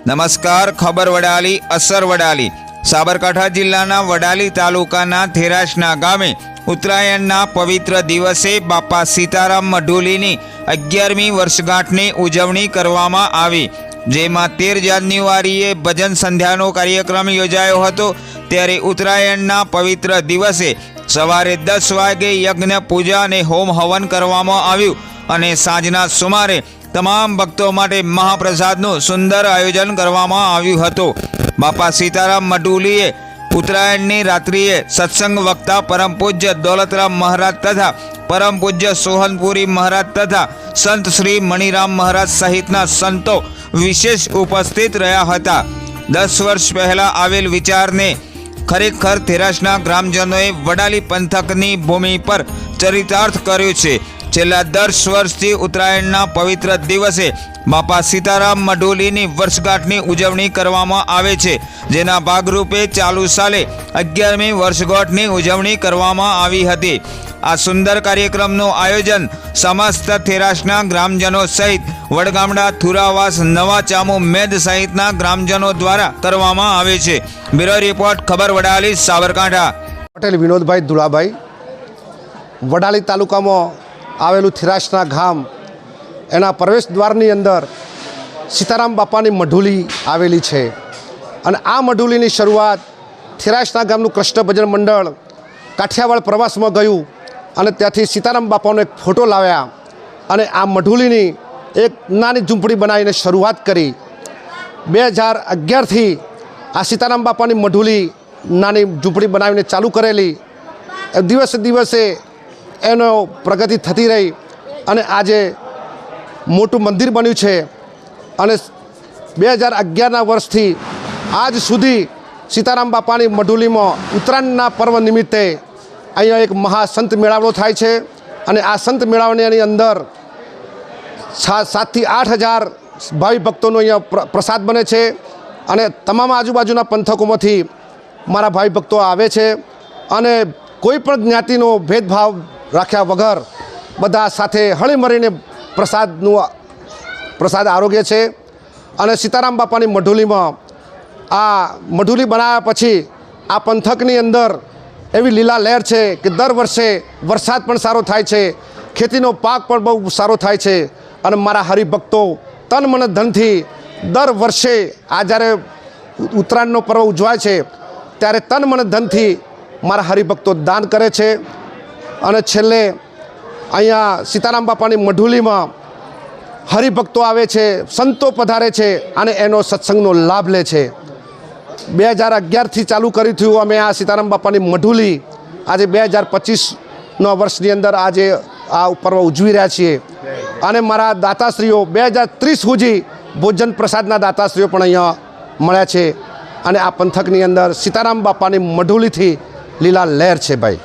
નમસ્કાર. ખબર વડાલી અસર વડાલી. સાબરકાંઠા જિલ્લાના વડાલી તાલુકાના થેરાસના ગામે ઉત્તરાયણના પવિત્ર દિવસે બાપા સીતારામ મઢુલીની 11મી વર્ષગાંઠની ઉજવણી કરવામાં આવી, જેમાં 13 જાન્યુઆરીએ ભજન સંધ્યાનો કાર્યક્રમ યોજાયો હતો. ત્યારે ઉત્તરાયણના પવિત્ર દિવસે સવારે 10 વાગે યજ્ઞ પૂજા અને હોમ હવન કરવામાં આવ્યું અને સાંજના સુમારે તમામ ભક્તો માટે મહાપ્રસાદનું સુંદર આયોજન કરવામાં આવ્યું હતું. બાપા સીતારામ મઢુલીએ ઉત્તરાયણની રાત્રિએ સત્સંગ વક્તા પરમ પૂજ્ય દોલતરામ મહારાજ તથા પરમ પૂજ્ય સોહનપુરી મહારાજ તથા સંત શ્રી મણિરામ મહારાજ સહિતના સંતો વિશેષ ઉપસ્થિત રહ્યા હતા. 10 વર્ષ પહેલા આવેલ વિચારને ખરેખર થેરાસના ગ્રામજનોએ વડાલી પંથકની ભૂમિ પર ચરિતાર્થ કર્યું છે. છેલ્લા 10 વર્ષથી ઉત્તરાયણના પવિત્ર દિવસે બાપા સીતારામ મઢુલીની વર્ષગાંઠની ઉજવણી કરવામાં આવે છે, જેના ભાગરૂપે ચાલુ સાલે 11મી વર્ષગાંઠની ઉજવણી કરવામાં આવી હતી. આ સુંદર કાર્યક્રમનું આયોજન સમસ્ત થેરાસના ગ્રામજનો સહિત વડગામડા, થુરાવાસ, નવા ચામુ, મેદ સહિતના ગ્રામજનો દ્વારા કરવામાં આવે છે. બ્યુરો રિપોર્ટ, ખબર વડાલી, સાબરકાંઠા. પટેલ વિનોદભાઈ દુલાભાઈ. વડાલી તાલુકામાં આવેલું થેરાસના ગામ, એના પ્રવેશ દ્વારની અંદર સીતારામ બાપાની મઢુલી આવેલી છે. અને આ મઢુલીની શરૂઆત થેરાસના ગામનું કૃષ્ણ ભજન મંડળ કાઠિયાવાડ પ્રવાસમાં ગયું અને ત્યાંથી સીતારામ બાપાનો એક ફોટો લાવ્યા અને આ મઢુલીની એક નાની ઝૂંપડી બનાવીને શરૂઆત કરી. 2011થી આ સીતારામ બાપાની મઢુલી નાની ઝૂંપડી બનાવીને ચાલુ કરેલી. દિવસે દિવસે એનો પ્રગતિ થતી રહી અને આજે મોટું મંદિર બન્યું છે. અને 2011ના વર્ષથી આજ સુધી સીતારામ બાપાની મઢુલીમાં ઉત્તરાયણના પર્વ નિમિત્તે અહીંયા એક મહાસંત મેળાવડો થાય છે. અને આ સંત મેળાવડાની અંદર 7 થી 8 હજાર ભાવિ ભક્તોનો અહીંયા પ્રસાદ બને છે. અને તમામ આજુબાજુના પંથકોમાંથી મારા ભાવિ ભક્તો આવે છે અને કોઈ પણ જ્ઞાતિનો ભેદભાવ રાખ્યા વગર બધા સાથે હળીમળીને પ્રસાદ આરોગ્ય છે. અને સીતારામ બાપાની મઢુલીમાં આ મઢુલી બનાવ્યા પછી આ પંથકની અંદર એવી લીલા લહેર છે કે દર વર્ષે વરસાદ પણ સારો થાય છે, ખેતીનો પાક પણ બહુ સારો થાય છે. અને મારા હરિભક્તો તન મન ધનથી દર વર્ષે આ જ્યારે ઉત્તરાયણનો પર્વ ઉજવાય છે ત્યારે તન મન ધનથી મારા હરિભક્તો દાન કરે છે. અને છેલ્લે અહીંયા સીતારામ બાપાની મઢુલીમાં હરિભક્તો આવે છે, સંતો પધારે છે અને એનો સત્સંગનો લાભ લે છે. 2011થી ચાલુ કર્યું થયું અમે આ સીતારામ બાપાની મઢુલી. આજે 2025ના વર્ષની અંદર આજે આ પર્વ ઉજવી રહ્યા છીએ. અને મારા દાતાશ્રીઓ 2030 સુધી ભોજન પ્રસાદના દાતાશ્રીઓ પણ અહીંયા મળ્યા છે. અને આ પંથકની અંદર સીતારામ બાપાની મઢુલીથી લીલા લહેર છે ભાઈ.